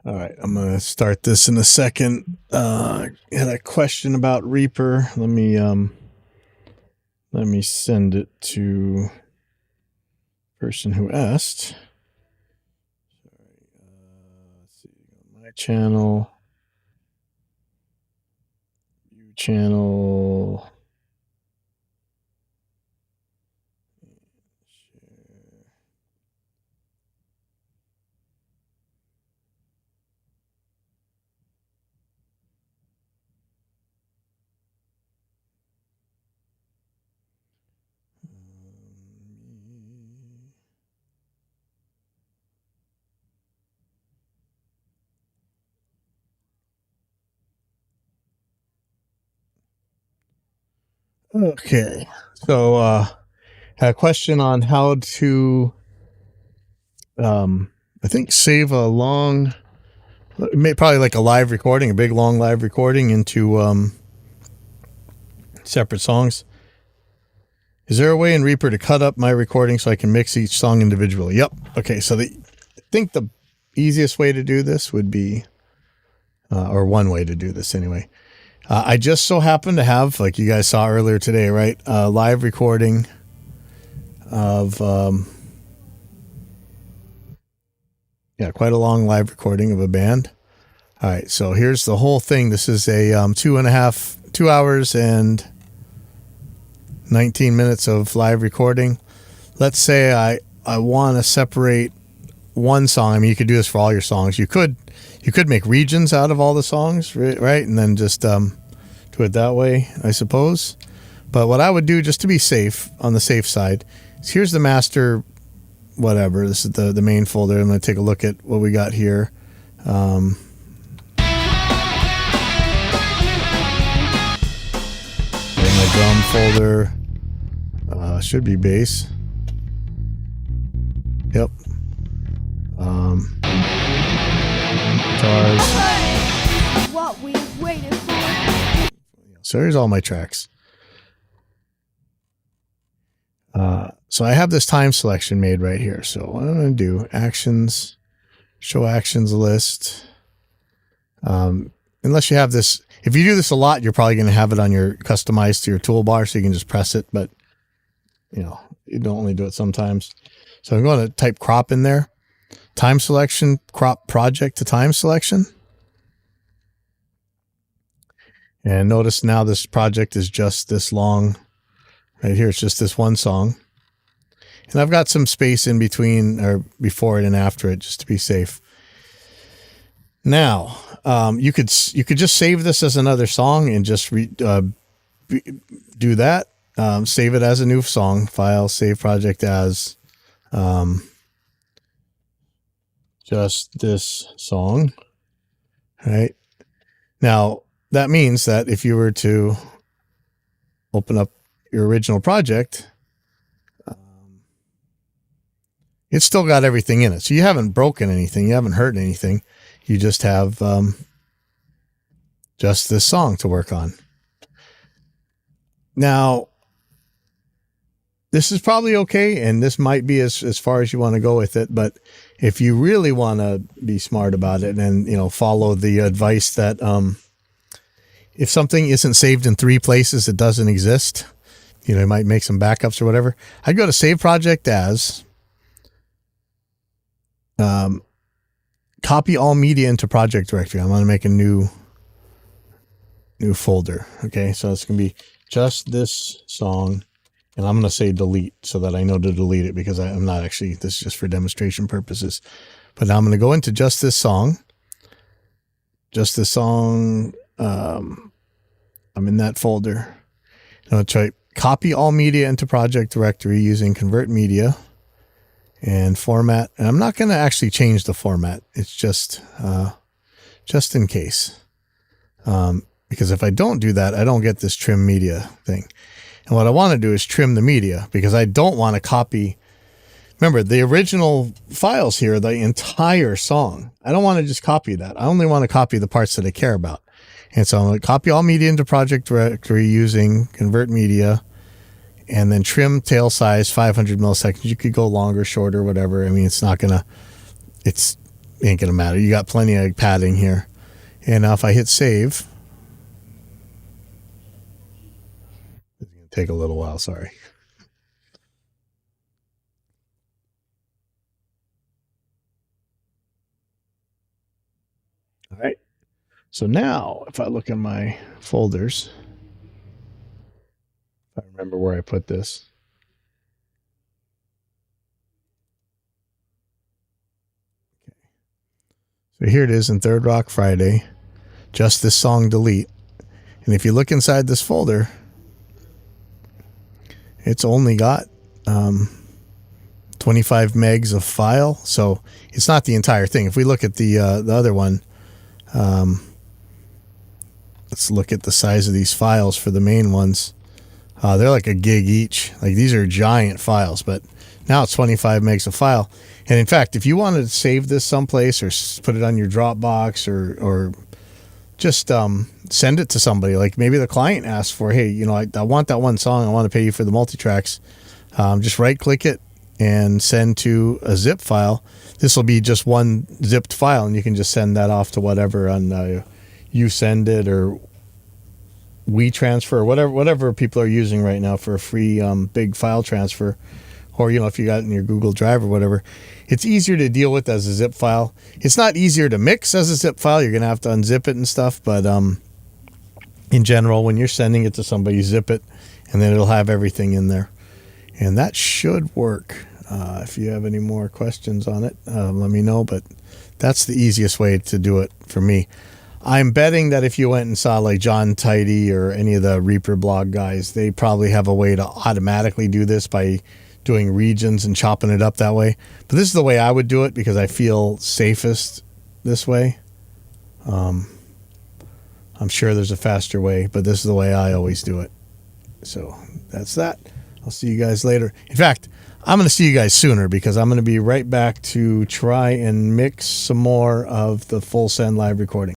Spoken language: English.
All right, I'm gonna start this in a second. Had a question about Reaper. Let me send it to person who asked. Let's see, my channel, view channel. Okay, so had a question on how to, I think, save a long, probably like a live recording, a big long live recording into separate songs. Is there a way in Reaper to cut up my recording so I can mix each song individually? Yep. Okay, so I think the easiest way to do this would be, or one way to do this anyway. I just so happen to have, like you guys saw earlier today, right, a live recording of, quite a long live recording of a band. All right, so here's the whole thing. This is a 2 hours and 19 minutes of live recording. Let's say I want to separate one song. I mean, you could do this for all your songs. You could make regions out of all the songs, right? And then just do it that way, I suppose. But what I would do, just to be safe, on the safe side, is here's the master whatever. This is the main folder. I'm going to take a look at what we got here. In my drum folder, should be bass. Yep. Guitars. What we waited for. So here's all my tracks. So I have this time selection made right here. So what I'm going to do, actions, show actions list. Unless you have this, if you do this a lot, you're probably going to have it on your customized to your toolbar, so you can just press it. But you don't only do it sometimes. So I'm going to type crop in there. Time selection, crop project to time selection. And notice now this project is just this long. Right here, it's just this one song. And I've got some space in between, or before it and after it, just to be safe. Now, you could just save this as another song and just do that. Save it as a new song, file, save project as just this song. Right now, that means that if you were to open up your original project, it's still got everything in it. So you haven't broken anything. You haven't hurt anything. You just have just this song to work on. Now, this is probably okay, and this might be as far as you want to go with it. But if you really want to be smart about it and, follow the advice that if something isn't saved in 3 places, it doesn't exist. You might make some backups or whatever. I'd go to save project as, copy all media into project directory. I'm going to make a new folder. Okay. So it's going to be just this song, and I'm going to say delete so that I know to delete it, because I'm not actually, this is just for demonstration purposes. But now I'm going to go into just this song. I'm in that folder. I'll try copy all media into project directory using convert media and format. And I'm not going to actually change the format. It's just in case. Because if I don't do that, I don't get this trim media thing. And what I want to do is trim the media, because I don't want to copy. Remember, the original files here, the entire song. I don't want to just copy that. I only want to copy the parts that I care about. And so I'm going to copy all media into project directory using convert media, and then trim tail size 500 milliseconds. You could go longer, shorter, whatever. I mean, it's not going to, it's ain't gonna matter. You got plenty of padding here. And now if I hit save, it's gonna take a little while, sorry. All right. So now if I look in my folders, if I remember where I put this. So here it is in Third Rock Friday, just this song delete. And if you look inside this folder, it's only got 25 megs of file. So it's not the entire thing. If we look at the other one, let's look at the size of these files for the main ones. They're like a gig each. Like these are giant files, but now it's 25 megs of file. And in fact, if you wanted to save this someplace or put it on your Dropbox or just send it to somebody, like maybe the client asks for, hey, you know, I want that one song. I want to pay you for the multi-tracks. Just right click it and send to a zip file. This will be just one zipped file, and you can just send that off to whatever on you send it or WeTransfer or whatever people are using right now for a free big file transfer. Or, you know, if you got it in your Google Drive or whatever, it's easier to deal with as a zip file. It's not easier to mix as a zip file. You're going to have to unzip it and stuff. But in general, when you're sending it to somebody, zip it, and then it'll have everything in there. And that should work. If you have any more questions on it, let me know. But that's the easiest way to do it for me. I'm betting that if you went and saw like John Tidy or any of the Reaper blog guys, they probably have a way to automatically do this by doing regions and chopping it up that way. But this is the way I would do it because I feel safest this way. I'm sure there's a faster way, but this is the way I always do it. So that's that. I'll see you guys later. In fact, I'm going to see you guys sooner because I'm going to be right back to try and mix some more of the full send live recording.